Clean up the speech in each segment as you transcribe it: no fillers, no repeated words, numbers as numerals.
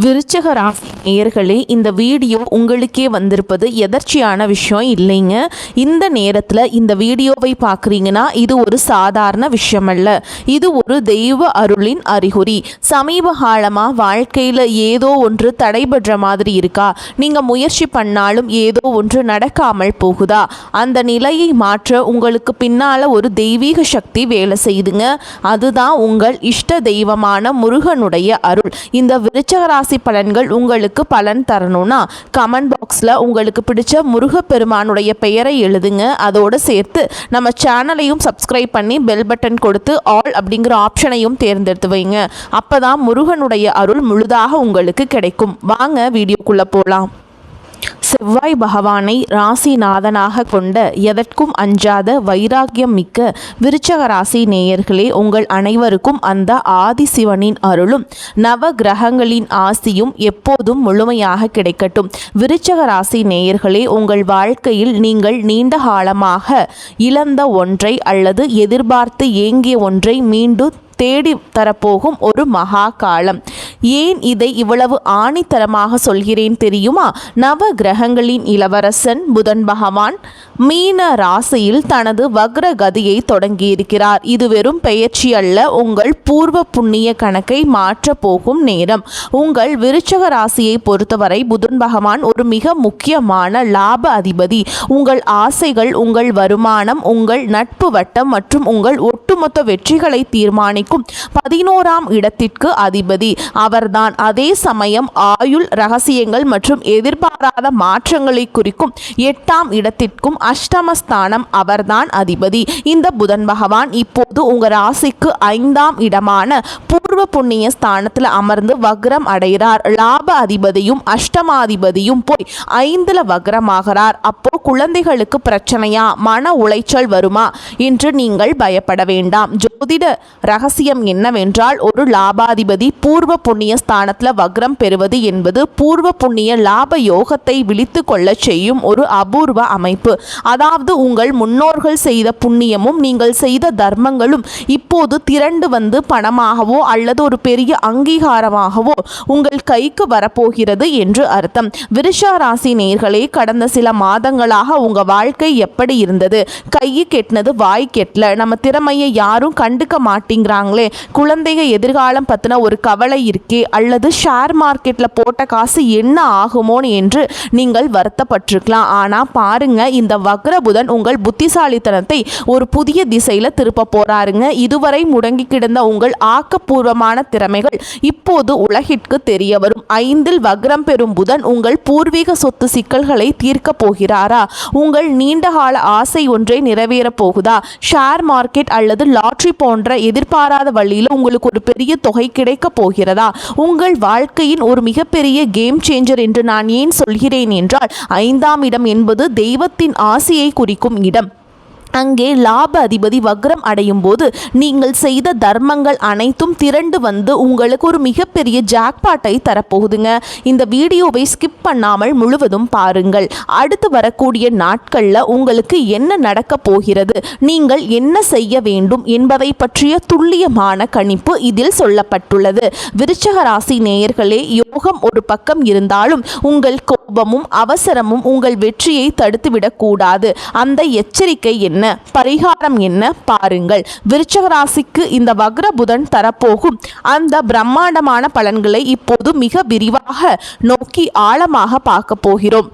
விருச்சிக ராசி நேயர்களே, இந்த வீடியோ உங்களுக்கே வந்திருப்பது எதர்ச்சியான விஷயம் இல்லைங்க. இந்த நேரத்தில் இந்த வீடியோவை பார்க்குறீங்கன்னா இது ஒரு சாதாரண விஷயம் அல்ல, இது ஒரு தெய்வ அருளின் அறிகுறி. சமீப காலமாக வாழ்க்கையில் ஏதோ ஒன்று தடைபடுற மாதிரி இருக்கா? நீங்கள் முயற்சி பண்ணாலும் ஏதோ ஒன்று நடக்காமல் போகுதா? அந்த நிலையை மாற்ற உங்களுக்கு பின்னால் ஒரு தெய்வீக சக்தி வேலை செய்யுதுங்க. அதுதான் உங்கள் இஷ்ட தெய்வமான முருகனுடைய அருள். இந்த விருச்சிக ராசி பலன்கள் உங்களுக்கு பலன் தரணும்னா கமெண்ட் பாக்ஸில் உங்களுக்கு பிடிச்ச முருகப்பெருமானுடைய பெயரை எழுதுங்க. அதோடு சேர்த்து நம்ம சேனலையும் சப்ஸ்கிரைப் பண்ணி பெல் பட்டன் கொடுத்து ஆல் அப்படிங்கிற ஆப்ஷனையும் தேர்ந்தெடுத்து வைங்க. அப்போ தான் முருகனுடைய அருள் முழுதாக உங்களுக்கு கிடைக்கும். வாங்க வீடியோக்குள்ளே போகலாம். செவ்வாய் பகவானை ராசிநாதனாக கொண்ட எதற்கும் அஞ்சாத வைராக்கியம் மிக்க விருச்சிக ராசி நேயர்களே, உங்கள் அனைவருக்கும் அந்த ஆதிசிவனின் அருளும் நவ கிரகங்களின் ஆசியும் எப்போதும் முழுமையாக கிடைக்கட்டும். விருச்சிக ராசி நேயர்களே, உங்கள் வாழ்க்கையில் நீங்கள் நீண்ட காலமாக இழந்த ஒன்றை அல்லது எதிர்பார்த்து ஏங்கிய ஒன்றை மீண்டும் தேடி தரப்போகும் ஒரு மகா காலம். ஏன் இதை இவ்வளவு ஆணித்தரமாக சொல்கிறேன் தெரியுமா? நவ கிரகங்களின் இளவரசன் புதன் பகவான் மீன ராசியில் தனது வக்ர கதியை தொடங்கியிருக்கிறார். இது வெறும் பெயர்ச்சி அல்ல, உங்கள் பூர்வ புண்ணிய கணக்கை மாற்ற போகும் நேரம். உங்கள் விருச்சிக ராசியை பொறுத்தவரை புதன் பகவான் ஒரு மிக முக்கியமான லாப அதிபதி. உங்கள் ஆசைகள், உங்கள் வருமானம், உங்கள் நட்பு வட்டம் மற்றும் உங்கள் ஒட்டுமொத்த வெற்றிகளை தீர்மானிக்கும் 11ஆம் இடத்திற்கு அதிபதி அவர்தான். அதே சமயம் ஆயுள், ரகசியங்கள் மற்றும் எதிர்பாராத மாற்றங்களை குறிக்கும் 8ஆம் இடத்திற்கும் அஷ்டமஸ்தானம் அவர்தான் அதிபதி. இந்த புதன் பகவான் இப்போது உங்கள் ராசிக்கு 5ஆம் இடமான பூர்வ புண்ணிய ஸ்தானத்தில் அமர்ந்து வக்ரம் அடைகிறார். லாப அதிபதியும் அஷ்டமாதிபதியும் போய் 5ல் வக்ரமாகிறார். அப்போ குழந்தைகளுக்கு பிரச்சனையா, மன உளைச்சல் வருமா என்று நீங்கள் பயப்பட வேண்டாம். ஜோதிட ரகசியம் என்னவென்றால், ஒரு லாபாதிபதி பூர்வ புண்ணிய ஸ்தானத்தில் வக்ரம் பெறுவது என்பது பூர்வ புண்ணிய லாப யோகத்தை விழித்து கொள்ள செய்யும் ஒரு அபூர்வ அமைப்பு. அதாவது உங்கள் முன்னோர்கள் செய்த புண்ணியமும் நீங்கள் செய்த தர்மங்களும் இப்போது திரண்டு வந்து பணமாகவோ அல்லது ஒரு பெரிய அங்கீகாரமாகவோ உங்கள் கைக்கு வரப்போகிறது என்று அர்த்தம். விருச்சிக ராசி நேயர்களே, கடந்த சில மாதங்களாக உங்க வாழ்க்கை எப்படி இருந்தது? கையை கெட்டினது வாய் கெட்டல, நம்ம திறமையை யாரும் கண்டுக்க மாட்டேங்கிறாங்களே, குழந்தைங்க எதிர்காலம் பற்றின ஒரு கவலை இருக்கே, அல்லது ஷேர் மார்க்கெட்டில் போட்ட காசு என்ன ஆகுமோன்னு என்று நீங்கள் வருத்தப்பட்டிருக்கலாம். ஆனால் பாருங்க, இந்த வக்ர புதன் உங்கள் புத்திசாலித்தனத்தை ஒரு புதிய திசையில் திருப்ப போறாருங்க. இதுவரை முடங்கி கிடந்த உங்கள் ஆக்கப்பூர்வமான திறமைகள் இப்போது உலகிற்கு தெரிய வரும். 5ல் வக்ரம் பெறும் புதன் உங்கள் பூர்வீக சொத்து சிக்கல்களை தீர்க்க போகிறாரா? உங்கள் நீண்டகால ஆசை ஒன்றை நிறைவேறப் போகுதா? ஷேர் மார்க்கெட் அல்லது லாட்ரி போன்ற எதிர்பாராத வழியில் உங்களுக்கு ஒரு பெரிய தொகை கிடைக்க போகிறதா? உங்கள் வாழ்க்கையின் ஒரு மிகப்பெரிய கேம் சேஞ்சர் என்று நான் ஏன் சொல்கிறேன் என்றால், 5ஆம் இடம் என்பது தெய்வத்தின் ஆசையை குறிக்கும் இடம். அங்கே லாப அதிபதி வக்ரம் அடையும் போது நீங்கள் செய்த தர்மங்கள் அனைத்தும் திரண்டு வந்து உங்களுக்கு ஒரு மிகப்பெரிய ஜாக்பாட்டை தரப்போகுதுங்க. இந்த வீடியோவை ஸ்கிப் பண்ணாமல் முழுவதும் பாருங்கள். அடுத்து வரக்கூடிய நாட்களில் உங்களுக்கு என்ன நடக்க போகிறது, நீங்கள் என்ன செய்ய வேண்டும் என்பதை பற்றிய துல்லியமான கணிப்பு இதில் சொல்லப்பட்டுள்ளது. விருச்சிக ராசி நேயர்களே, யோகம் ஒரு பக்கம் இருந்தாலும் உங்கள் கோபமும் அவசரமும் உங்கள் வெற்றியை தடுத்துவிடக்கூடாது. அந்த எச்சரிக்கை என்ன, பரிகாரம் என்ன பாருங்கள். விருச்சிக ராசிக்கு இந்த வக்ர புதன் தரப்போகும் அந்த பிரம்மாண்டமான பலன்களை இப்போது மிக விரிவாக நோக்கி ஆழமாக பார்க்க போகிறோம்.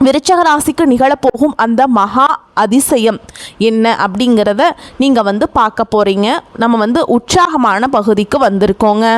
விருச்சிக ராசிக்கு நிகழப்போகும் அந்த மகா அதிசயம் என்ன அப்படிங்கிறத நீங்கள் பார்க்க போகிறீங்க. நம்ம உற்சாகமான பகுதிக்கு வந்திருக்கோங்க.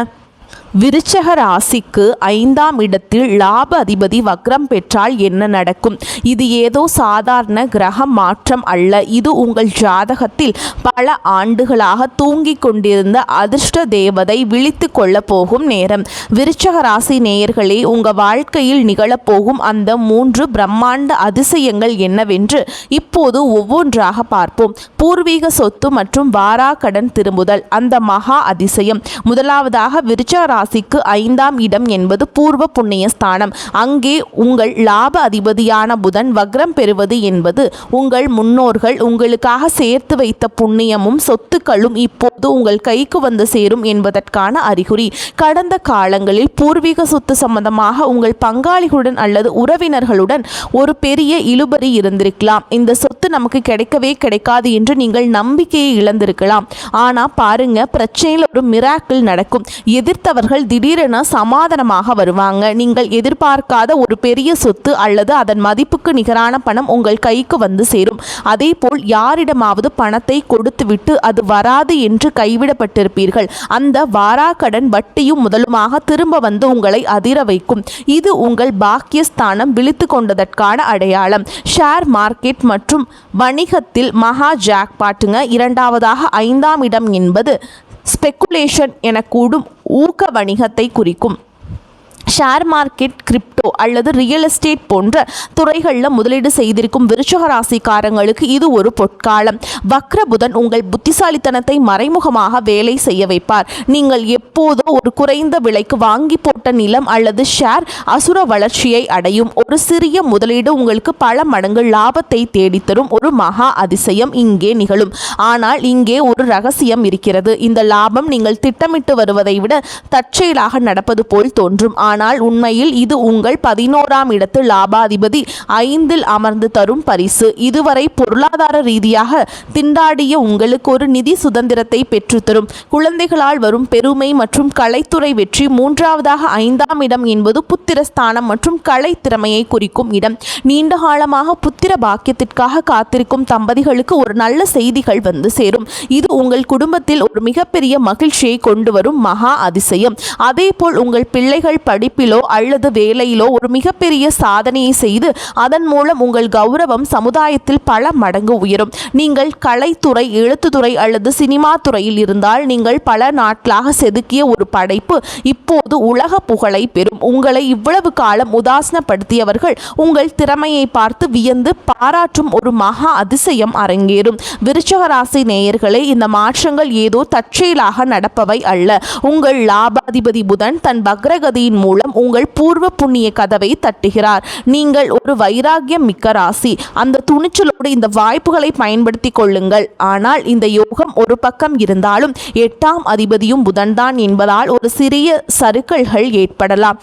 விருச்சிக ராசிக்கு 5ஆம் இடத்தில் லாப அதிபதி வக்ரம் பெற்றால் என்ன நடக்கும்? இது ஏதோ சாதாரண கிரக மாற்றம் அல்ல. இது உங்கள் ஜாதகத்தில் பல ஆண்டுகளாக தூங்கிக் கொண்டிருந்த அதிர்ஷ்ட தேவதை விழித்து கொள்ள போகும் நேரம். விருச்சிக ராசி நேயர்களே, உங்கள் வாழ்க்கையில் நிகழப்போகும் அந்த 3 பிரம்மாண்ட அதிசயங்கள் என்னவென்று இப்போது ஒவ்வொன்றாக பார்ப்போம். பூர்வீக சொத்து மற்றும் வாராக்கடன் திரும்புதல், அந்த மகா அதிசயம். முதலாவதாக விருச்சிக ராசிக்கு 5ஆம் இடம் என்பது பூர்வ புண்ணிய ஸ்தானம். அங்கே உங்கள் லாப அதிபதியான புதன் வக்ரம் பெறுவது என்பது உங்கள் முன்னோர்கள் உங்களுக்காக சேர்த்து வைத்த புண்ணியமும் சொத்துக்களும் இப்போது உங்கள் கைக்கு வந்து சேரும் என்பதற்கான அறிகுறி. கடந்த காலங்களில் பூர்வீக சொத்து சம்பந்தமாக உங்கள் பங்காளிகளுடன் அல்லது உறவினர்களுடன் ஒரு பெரிய இழுபறி இருந்திருக்கலாம். இந்த சொத்து நமக்கு கிடைக்கவே கிடைக்காது என்று நீங்கள் நம்பிக்கையை இழந்திருக்கலாம். ஆனால் பாருங்க, பிரச்சனையில் ஒரு மிராக்கிள் நடக்கும். எதிர்த்தவர்கள் திடீரென சமாதானமாக வருவாங்க. நீங்கள் எதிர்பார்க்காத ஒரு பெரிய சொத்து அல்லது அதன் மதிப்புக்கு நிகரான பணம் உங்கள் கைக்கு வந்து சேரும். அதே போல் யாரிடமாவது பணத்தை கொடுத்துவிட்டு அது வராது என்று கைவிடப்பட்டிருப்பீர்கள். அந்த வாராக்கடன் வட்டியும் முதலுமாக திரும்ப வந்து உங்களை அதிர வைக்கும். இது உங்கள் பாக்கியஸ்தானம் விழித்து கொண்டதற்கான அடையாளம். ஷேர் மார்க்கெட் மற்றும் வணிகத்தில் மகா ஜாக்பாட்டுங்க. இரண்டாவதாக 5ஆம் இடம் என்பது ஸ்பெக்குலேஷன் என கூடும் ஊக்க வணிகத்தை குறிக்கும். ஷேர் மார்க்கெட், கிரிப்டோ அல்லது ரியல் எஸ்டேட் போன்ற துறைகளில் முதலீடு செய்திருக்கும் விருச்சிக ராசிக்காரங்களுக்கு இது ஒரு பொற்காலம். வக்ர புதன் உங்கள் புத்திசாலித்தனத்தை மறைமுகமாக வேலை செய்ய வைப்பார். நீங்கள் எப்போதோ ஒரு குறைந்த விலைக்கு வாங்கி போட்ட நிலம் அல்லது ஷேர் அசுர வளர்ச்சியை அடையும். ஒரு சிறிய முதலீடு உங்களுக்கு பல மடங்கு லாபத்தை தேடித்தரும் ஒரு மகா அதிசயம் இங்கே நிகழும். ஆனால் இங்கே ஒரு ரகசியம் இருக்கிறது. இந்த லாபம் நீங்கள் திட்டமிட்டு வருவதை விட தற்செயலாக நடப்பது போல் தோன்றும். ஆனால் உண்மையில் இது உங்கள் 11ஆம் இடத்து லாபாதிபதி 5இல் அமர்ந்து தரும் பரிசு. இதுவரை பொருளாதார ரீதியாக திண்டாடிய உங்களுக்கு ஒரு நிதி சுதந்திரத்தை பெற்றுத்தரும். குழந்தைகளால் வரும் பெருமை மற்றும் கலைத்துறை வெற்றி. மூன்றாவதாக 5ஆம் இடம் என்பது புத்திரஸ்தானம் மற்றும் கலை திறமையை குறிக்கும் இடம். நீண்ட காலமாக புத்திர பாக்கியத்திற்காக காத்திருக்கும் தம்பதிகளுக்கு ஒரு நல்ல செய்திகள் வந்து சேரும். இது உங்கள் குடும்பத்தில் ஒரு மிகப்பெரிய மகிழ்ச்சியை கொண்டு வரும் மகா அதிசயம். அதேபோல் உங்கள் பிள்ளைகள் படிப்பிலோ அல்லது வேலையிலோ ஒரு மிகப்பெரிய சாதனையை செய்து அதன் மூலம் உங்கள் கௌரவம் சமுதாயத்தில் பல மடங்கு உயரும். நீங்கள் கலைத்துறை, எழுத்துத்துறை அல்லது சினிமா துறையில் இருந்தால் நீங்கள் பல நாட்களாக செதுக்கிய ஒரு படைப்பு இப்போது உலக புகழை பெறும். உங்களை இவ்வளவு காலம் உதாசனப்படுத்தியவர்கள் உங்கள் திறமையை பார்த்து வியந்து பாராட்டும் ஒரு மகா அதிசயம் அரங்கேறும். விருச்சிக ராசி நேயர்களே, இந்த மாற்றங்கள் ஏதோ தற்செயலாக நடப்பவை அல்ல. உங்கள் லாபாதிபதி புதன் தன் வக்ரகதியின் மூலம் உங்கள் பூர்வ புண்ணிய கதவை தட்டுகிறார். நீங்கள் ஒரு வைராகியம் மிக்க ராசி. அந்த துணிச்சலோடு இந்த வாய்ப்புகளை பயன்படுத்திக் கொள்ளுங்கள். ஆனால் இந்த யோகம் ஒரு பக்கம் இருந்தாலும் 8ஆம் அதிபதியும் புதன்தான் என்பதால் ஒரு சிறிய சறுக்கல்கள் ஏற்படலாம்.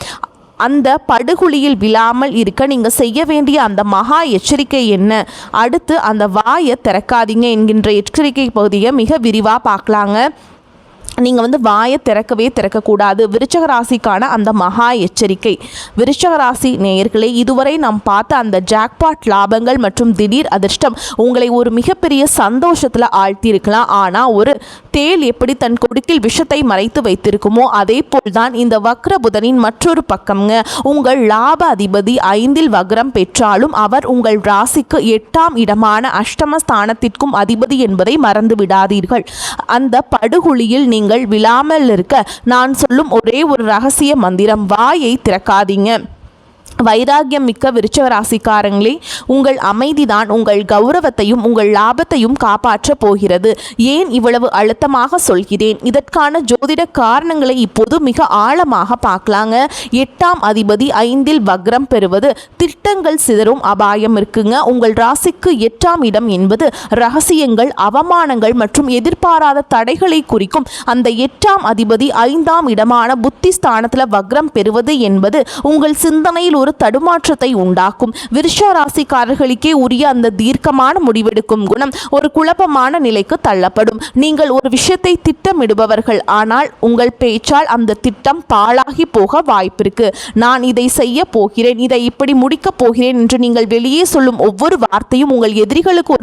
அந்த படுகுழியில் விழாமல் இருக்க நீங்கள் செய்ய வேண்டிய அந்த மகா எச்சரிக்கை என்ன? அடுத்து அந்த வாயை திறக்காதீங்க என்கின்ற எச்சரிக்கை பகுதியை மிக விரிவாக பார்க்கலாங்க. நீங்கள் வாயை திறக்கக்கூடாது. விருச்சிக ராசிக்கான அந்த மகா எச்சரிக்கை. விருச்சிக ராசி நேயர்களே, இதுவரை நாம் பார்த்த அந்த ஜாக்பாட் லாபங்கள் மற்றும் திடீர் அதிர்ஷ்டம் உங்களை ஒரு மிகப்பெரிய சந்தோஷத்தில் ஆழ்த்தியிருக்கலாம். ஆனால் ஒரு தேள் எப்படி தன் கொடுக்கில் விஷத்தை மறைத்து வைத்திருக்குமோ அதே போல்தான் இந்த வக்ர புதனின் மற்றொரு பக்கம்ங்க. உங்கள் லாப அதிபதி 5இல் வக்ரம் பெற்றாலும் அவர் உங்கள் ராசிக்கு 8ஆம் இடமான அஷ்டம ஸ்தானத்திற்கும் அதிபதி என்பதை மறந்து விடாதீர்கள். அந்த படுகுழியில் நீங்கள் விழாமல் இருக்க நான் சொல்லும் ஒரே ஒரு ரகசிய மந்திரம்: வாயை திறக்காதீங்க. வைராகியம் மிக்க விருச்சிக ராசிக்காரங்களே, உங்கள் அமைதிதான் உங்கள் கௌரவத்தையும் உங்கள் லாபத்தையும் காப்பாற்ற போகிறது. ஏன் இவ்வளவு அழுத்தமாக சொல்கிறேன்? இதற்கான ஜோதிட காரணங்களை இப்போது மிக ஆழமாக பார்க்கலாங்க. 8ஆம் அதிபதி 5இல் வக்ரம் பெறுவது திட்டங்கள் சிதறும் அபாயம் இருக்குங்க. உங்கள் ராசிக்கு 8ஆம் இடம் என்பது ரகசியங்கள், அவமானங்கள் மற்றும் எதிர்பாராத தடைகளை குறிக்கும். அந்த 8ஆம் அதிபதி 5ஆம் இடமான புத்தி ஸ்தானத்தில் வக்ரம் பெறுவது என்பது உங்கள் சிந்தனையில் ஒரு தடுமாற்றத்தை உண்டாக்கும். விருச்சிக ராசிக்காரர்களுக்கே உரிய அந்த தீர்க்கமான முடிவெடுக்கும் குணம் ஒரு குழப்பமான நிலைக்கு தள்ளப்படும். நீங்கள் ஒரு விஷயத்தை திட்டமிடுபவர்கள், ஆனால் உங்கள் பேச்சால் அந்த திட்டம் பாழாகி போக வாய்ப்பிருக்கு. நான் இதை செய்ய போகிறேன், இதை இப்படி முடிக்கப் போகிறேன் என்று நீங்கள் வெளியே சொல்லும் ஒவ்வொரு வார்த்தையும் உங்கள் எதிரிகளுக்கு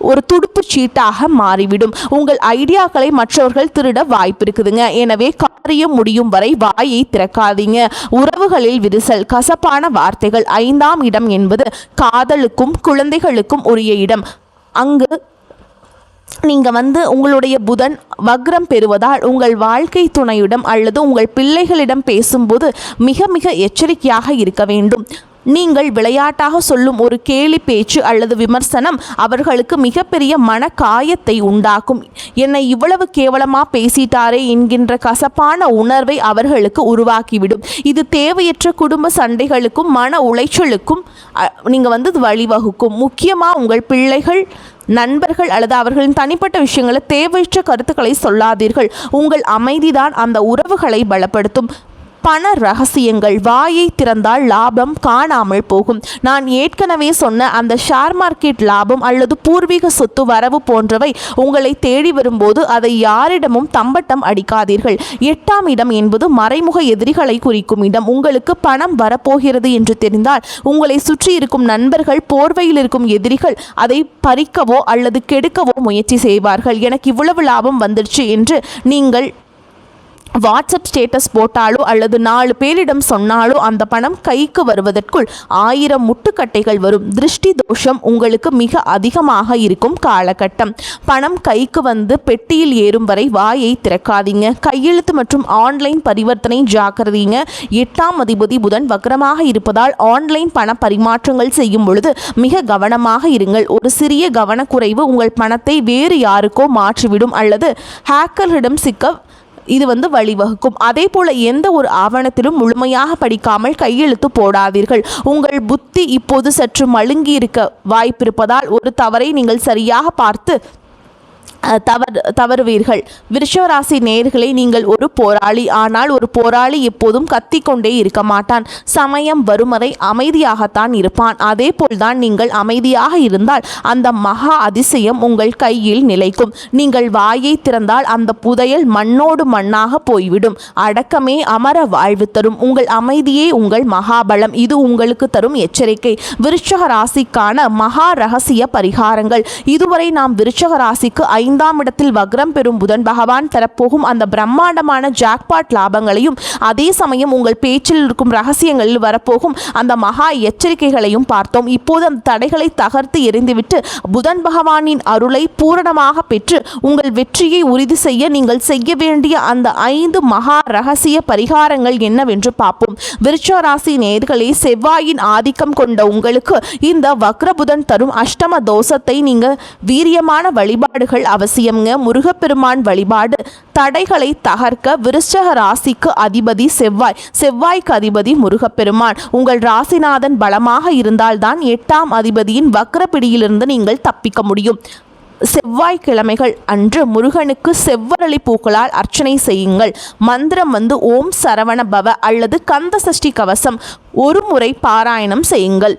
ஒரு துடுப்பு சீட்டாக மாறிவிடும். உங்கள் ஐடியாக்களை மற்றவர்கள் திருட வாய்ப்பு இருக்குதுங்க. எனவே காரியம் முடியும் வரை வாயை திறக்காதீங்க. உறவுகளில் விரிசல், கசப்பான வார்த்தைகள். 5ஆம் இடம் என்பது காதலுக்கும் குழந்தைகளுக்கும் உரிய இடம். அங்கு நீங்கள் உங்களுடைய புதன் வக்ரம் பெறுவதால் உங்கள் வாழ்க்கை துணையிடம் அல்லது உங்கள் பிள்ளைகளிடம் பேசும்போது மிக மிக எச்சரிக்கையாக இருக்க வேண்டும். நீங்கள் விளையாட்டாக சொல்லும் ஒரு கேலி பேச்சு அல்லது விமர்சனம் அவர்களுக்கு மிகப்பெரிய மன காயத்தை உண்டாக்கும். என்னை இவ்வளவு கேவலமாக பேசிட்டாரே என்கின்ற கசப்பான உணர்வை அவர்களுக்கு உருவாக்கிவிடும். இது தேவையற்ற குடும்ப சண்டைகளுக்கும் மன உளைச்சலுக்கும் நீங்கள் வழிவகுக்கும். முக்கியமாக உங்கள் பிள்ளைகள், நண்பர்கள் அல்லது அவர்களின் தனிப்பட்ட விஷயங்களை தேவையற்ற கருத்துக்களை சொல்லாதீர்கள். உங்கள் அமைதிதான் அந்த உறவுகளை பலப்படுத்தும். பண ரகசியங்கள். வாயை திறந்தால் லாபம் காணாமல் போகும். நான் ஏற்கனவே சொன்ன அந்த ஷேர் மார்க்கெட் லாபம் அல்லது பூர்வீக சொத்து வரவு போன்றவை உங்களை தேடி வரும்போது அதை யாரிடமும் தம்பட்டம் அடிக்காதீர்கள். 8ஆம் இடம் என்பது மறைமுக எதிரிகளை குறிக்கும் இடம். உங்களுக்கு பணம் வரப்போகிறது என்று தெரிந்தால் உங்களை சுற்றி இருக்கும் நண்பர்கள், போர்வையில் இருக்கும் எதிரிகள் அதை பறிக்கவோ அல்லது கெடுக்கவோ முயற்சி செய்வார்கள். எனக்கு இவ்வளவு லாபம் வந்துடுச்சு என்று நீங்கள் வாட்ஸ்அப் ஸ்டேட்டஸ் போட்டாலோ அல்லது 4 பேரிடம் சொன்னாலோ அந்த பணம் கைக்கு வருவதற்குள் 1000 முட்டுக்கட்டைகள் வரும். திருஷ்டி தோஷம் உங்களுக்கு மிக அதிகமாக இருக்கும் காலகட்டம். பணம் கைக்கு வந்து பெட்டியில் ஏறும் வரை வாயை திறக்காதீங்க. கையெழுத்து மற்றும் ஆன்லைன் பரிவர்த்தனை ஜாக்கிரதைங்க. 8ஆம் அதிபதி புதன் வக்ரமாக இருப்பதால் ஆன்லைன் பண பரிமாற்றங்கள் செய்யும் பொழுது மிக கவனமாக இருங்கள். ஒரு சிறிய கவனக்குறைவு உங்கள் பணத்தை வேறு யாருக்கோ மாற்றிவிடும் அல்லது ஹேக்கர்களிடம் சிக்க இது வழிவகுக்கும். அதே போல எந்த ஒரு ஆவணத்திலும் முழுமையாக படிக்காமல் கையெழுத்து போடாதீர்கள். உங்கள் புத்தி இப்போது சற்று மழுங்கி இருக்க வாய்ப்பிருப்பதால் ஒரு தவறை நீங்கள் சரியாக பார்த்து தவறுவீர்கள். விருஷராசி நேயர்களே, நீங்கள் ஒரு போராளி. ஆனால் ஒரு போராளி எப்போதும் கத்திக்கொண்டே இருக்க மாட்டான். சமயம் வரும் வரை அமைதியாகத்தான் இருப்பான். அதே போல்தான் நீங்கள் அமைதியாக இருந்தால் அந்த மகா அதிசயம் உங்கள் கையில் நிலைக்கும். நீங்கள் வாயை திறந்தால் அந்த புதையல் மண்ணோடு மண்ணாக போய்விடும். அடக்கமே அமர வாழ்வு தரும். உங்கள் அமைதியே உங்கள் மகாபலம். இது உங்களுக்கு தரும் எச்சரிக்கை. விருச்சக ராசிக்கான மகா ரகசிய பரிகாரங்கள். இதுவரை நாம் விருச்சக ராசிக்கு 5ஆம் இடத்தில் வக்ரம் பெறும் புதன் பகவான் தரப்போகும் அந்த பிரம்மாண்டமான ஜாக்பாட் லாபங்களையும் அதே சமயம் உங்கள் பேச்சில் இருக்கும் ரகசியங்களில் வரப்போகும் அந்த மகா எச்சரிக்கைகளையும் பார்த்தோம். இப்போது அந்த தடைகளை தகர்த்து எறிந்துவிட்டு புதன் பகவானின் அருளை பூரணமாக பெற்று உங்கள் வெற்றியை உறுதி செய்ய நீங்கள் செய்ய வேண்டிய அந்த 5 மகா ரகசிய பரிகாரங்கள் என்னவென்று பார்ப்போம். விருச்சிக ராசி நேயர்களே, செவ்வாயின் ஆதிக்கம் கொண்ட உங்களுக்கு இந்த வக்ர புதன் தரும் அஷ்டம தோஷத்தை நீங்க வீரியமான வழிபாடுகள் அவசியம்ங்க. முருகப்பெருமான் வழிபாடு தடைகளை தகர்க்க. விருச்சிக ராசிக்கு அதிபதி செவ்வாய்க்கு அதிபதி முருகப்பெருமான். உங்கள் ராசிநாதன் பலமாக இருந்தால்தான் 8ஆம் அதிபதியின் வக்ர பிடியிலிருந்து நீங்கள் தப்பிக்க முடியும். செவ்வாய்க்கிழமைகள் அன்று முருகனுக்கு செவ்வரளி பூக்களால் அர்ச்சனை செய்யுங்கள். மந்திரம் ஓம் சரவண பவ அல்லது கந்த சஷ்டி கவசம் ஒரு முறை பாராயணம் செய்யுங்கள்.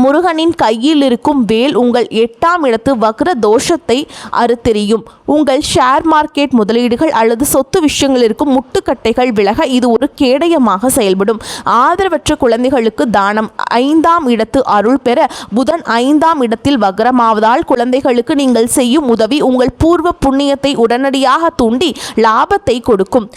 முருகனின் கையில் இருக்கும் வேல் உங்கள் 8ஆம் இடத்து வக்ர தோஷத்தை அறுத்தெறியும். உங்கள் ஷேர் மார்க்கெட் முதலீடுகள் அல்லது சொத்து விஷயங்கள் இருக்கும் முட்டுக்கட்டைகள் விலக இது ஒரு கேடயமாக செயல்படும். ஆதரவற்ற குழந்தைகளுக்கு தானம். 5ஆம் இடத்து அருள் பெற புதன் 5ஆம் இடத்தில் வக்ரமாவதால் குழந்தைகளுக்கு நீங்கள் செய்யும் உதவி உங்கள் பூர்வ புண்ணியத்தை உடனடியாக தூண்டி லாபத்தை கொடுக்கும்.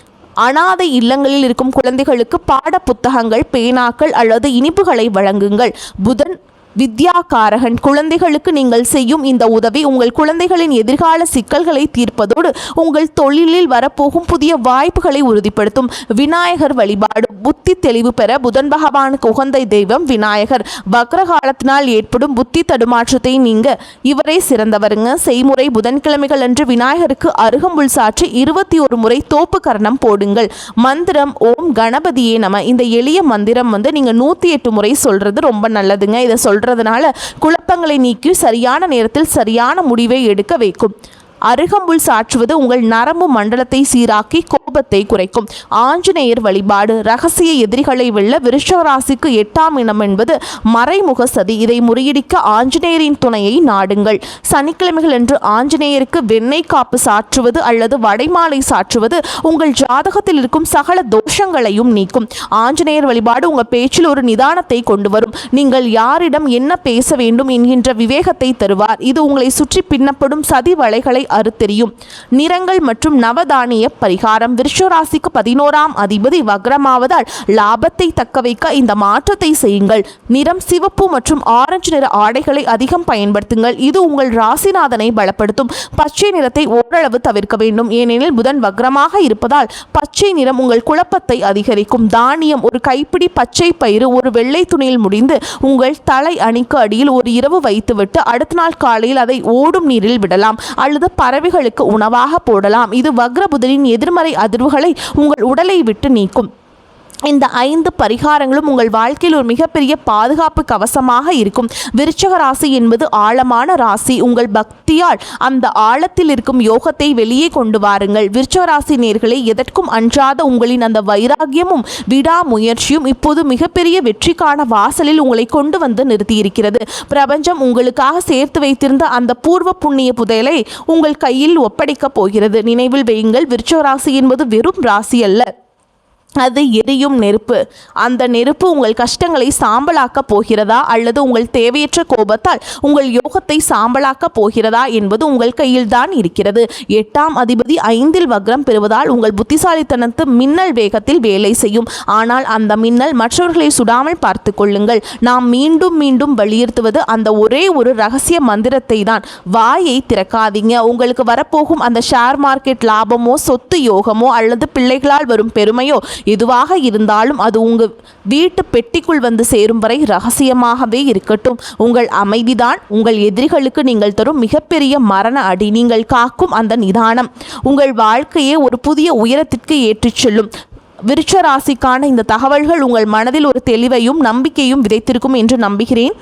அனாதை இல்லங்களில் இருக்கும் குழந்தைகளுக்கு பாட புத்தகங்கள், பேனாக்கள் அல்லது இனிப்புகளை வழங்குங்கள். புதன் வித்யாகாரகன். குழந்தைகளுக்கு நீங்கள் செய்யும் இந்த உதவி உங்கள் குழந்தைகளின் எதிர்கால சிக்கல்களை தீர்ப்பதோடு உங்கள் தொழிலில் வரப்போகும் புதிய வாய்ப்புகளை உறுதிப்படுத்தும். விநாயகர் வழிபாடு. புத்தி தெளிவு பெற புதன் பகவானுக்கு உகந்த தெய்வம் விநாயகர். வக்ர காலத்தினால் ஏற்படும் புத்தி தடுமாற்றத்தை நீங்க இவரே சிறந்தவருங்க. செய்முறை புதன்கிழமைகள் அன்று விநாயகருக்கு அருகம்புல் சாற்றி 21 முறை தோப்பு கரணம் போடுங்கள். மந்திரம் ஓம் கணபதியே நம. இந்த எளிய மந்திரம் நீங்க 108 முறை சொல்றது ரொம்ப நல்லதுங்க. இதை சொல்றதுனால குழப்பங்களை நீக்கி சரியான நேரத்தில் சரியான முடிவை எடுக்க வைக்கும். அருகம்புல் சாற்றுவது உங்கள் நரம்பு மண்டலத்தை சீராக்கி கோபத்தை குறைக்கும். ஆஞ்சநேயர் வழிபாடு. ரகசிய எதிரிகளை வெல்ல. விருச்சிக ராசிக்கு 8ஆம் இடம் என்பது மறைமுக சதி. இதை முறியடிக்க ஆஞ்சநேயரின் துணையை நாடுங்கள். சனிக்கிழமைகள் என்று ஆஞ்சநேயருக்கு வெண்ணெய் காப்பு சாற்றுவது அல்லது வடைமாலை சாற்றுவது உங்கள் ஜாதகத்தில் இருக்கும் சகல தோஷங்களையும் நீக்கும். ஆஞ்சநேயர் வழிபாடு உங்கள் பேச்சில் ஒரு நிதானத்தை கொண்டு வரும். நீங்கள் யாரிடம் என்ன பேச வேண்டும் என்கின்ற விவேகத்தை தருவார். இது உங்களை சுற்றி பின்னப்படும் சதி வலைகளை அறுத்தெறியும். நிறங்கள் மற்றும் நவதானிய பரிகாரம். விருச்சிக 11ஆம் அதிபதி வக்ரமாவதால் லாபத்தை தக்க வைக்க இந்த மாற்றத்தை செய்யுங்கள். நிறம் சிவப்பு மற்றும் ஆரஞ்சு நிற ஆடைகளை அதிகம் பயன்படுத்துங்கள். இது உங்கள் ராசிநாதனை பலப்படுத்தும். பச்சை நிறத்தை ஓரளவு தவிர்க்க வேண்டும், ஏனெனில் புதன் வக்ரமாக இருப்பதால் பச்சை நிறம் உங்கள் குழப்பத்தை அதிகரிக்கும். தானியம். ஒரு கைப்பிடி பச்சை பயிறு ஒரு வெள்ளை துணியில் முடிந்து உங்கள் தலை அணிக்கு அடியில் ஒரு இரவு வைத்துவிட்டு அடுத்த நாள் காலையில் அதை ஓடும் நீரில் விடலாம் அல்லது பறவைகளுக்கு உணவாக போடலாம். இது வக்ர புதனின் எதிர்மறை அதிர்வுகளை உங்கள் உடலை விட்டு நீக்கும். இந்த 5 பரிகாரங்களும் உங்கள் வாழ்க்கையில் ஒரு மிகப்பெரிய பாதுகாப்பு கவசமாக இருக்கும். விருச்சிக ராசி என்பது ஆழமான ராசி. உங்கள் பக்தியால் அந்த ஆழத்தில் இருக்கும் யோகத்தை வெளியே கொண்டு வாருங்கள். விருச்சிக ராசி நேயர்களே, எதற்கும் அஞ்சாத உங்களின் அந்த வைராகியமும் விடாமுயற்சியும் இப்போது மிகப்பெரிய வெற்றிக்கான வாசலில் உங்களை கொண்டு வந்து நிறுத்தியிருக்கிறது. பிரபஞ்சம் உங்களுக்காக சேர்த்து வைத்திருந்த அந்த பூர்வ புண்ணிய புதையலை உங்கள் கையில் ஒப்படைக்கப் போகிறது. நினைவில் வையுங்கள், விருச்சிக ராசி என்பது வெறும் ராசி அல்ல, அது எரியும் நெருப்பு. அந்த நெருப்பு உங்கள் கஷ்டங்களை சாம்பலாக்கப் போகிறதா அல்லது உங்கள் தேவையற்ற கோபத்தால் உங்கள் யோகத்தை சாம்பலாக்கப் போகிறதா என்பது உங்கள் கையில் தான் இருக்கிறது. 8ஆம் அதிபதி 5இல் வக்ரம் பெறுவதால் உங்கள் புத்திசாலித்தனத்து மின்னல் வேகத்தில் வேலை செய்யும். ஆனால் அந்த மின்னல் மற்றவர்களை சுடாமல் பார்த்து கொள்ளுங்கள். நாம் மீண்டும் மீண்டும் வலியுறுத்துவது அந்த ஒரே ஒரு ரகசிய மந்திரத்தை தான். வாயை திறக்காதீங்க. உங்களுக்கு வரப்போகும் அந்த ஷேர் மார்க்கெட் லாபமோ, சொத்து யோகமோ அல்லது பிள்ளைகளால் வரும் பெருமையோ எதுவாக இருந்தாலும் அது உங்கள் வீட்டு பெட்டிக்குள் வந்து சேரும் வரை ரகசியமாகவே இருக்கட்டும். உங்கள் அமைதிதான் உங்கள் எதிரிகளுக்கு நீங்கள் தரும் மிகப்பெரிய மரண அடி. நீங்கள் காக்கும் அந்த நிதானம் உங்கள் வாழ்க்கையை ஒரு புதிய உயரத்திற்கு ஏற்றிச் செல்லும். விருச்சிக ராசிக்கான இந்த தகவல்கள் உங்கள் மனதில் ஒரு தெளிவையும் நம்பிக்கையும் விதைத்திருக்கும் என்று நம்புகிறேன்.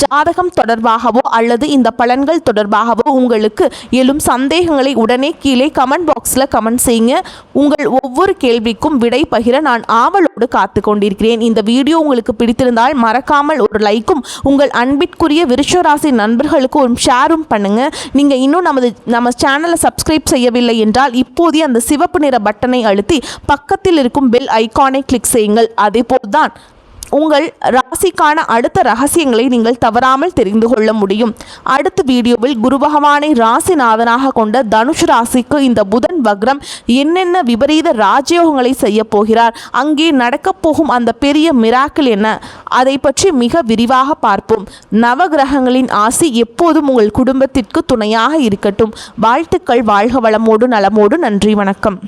ஜாதகம் தொடர்பாகவோ அல்லது இந்த பலன்கள் தொடர்பாகவோ உங்களுக்கு எழும் சந்தேகங்களை உடனே கீழே கமெண்ட் பாக்ஸில் கமெண்ட் செய்யுங்க. உங்கள் ஒவ்வொரு கேள்விக்கும் விடை பகிர நான் ஆவலோடு காத்து கொண்டிருக்கிறேன். இந்த வீடியோ உங்களுக்கு பிடித்திருந்தால் மறக்காமல் ஒரு லைக்கும், உங்கள் அன்பிற்குரிய விருச்சிக ராசி நண்பர்களுக்கு ஒரு ஷேரும் பண்ணுங்கள். நீங்கள் இன்னும் நம்ம சேனலை சப்ஸ்கிரைப் செய்யவில்லை என்றால் இப்போதே அந்த சிவப்பு நிற பட்டனை அழுத்தி பக்கத்தில் இருக்கும் பெல் ஐக்கானை கிளிக் செய்யுங்கள். அதேபோல்தான் உங்கள் ராசிக்கான அடுத்த ரகசியங்களை நீங்கள் தவறாமல் தெரிந்து கொள்ள முடியும். அடுத்த வீடியோவில் குரு பகவானை ராசிநாதனாக கொண்ட தனுஷ் ராசிக்கு இந்த புதன் வக்ரம் என்னென்ன விபரீத ராஜயோகங்களை செய்ய போகிறார், அங்கே நடக்கப் போகும் அந்த பெரிய மிராக்கிள் என்ன, அதை பற்றி மிக விரிவாக பார்ப்போம். நவகிரகங்களின் ஆசி எப்போதும் உங்கள் குடும்பத்திற்கு துணையாக இருக்கட்டும். வாழ்த்துக்கள். வாழ்க வளமோடு நலமோடு. நன்றி, வணக்கம்.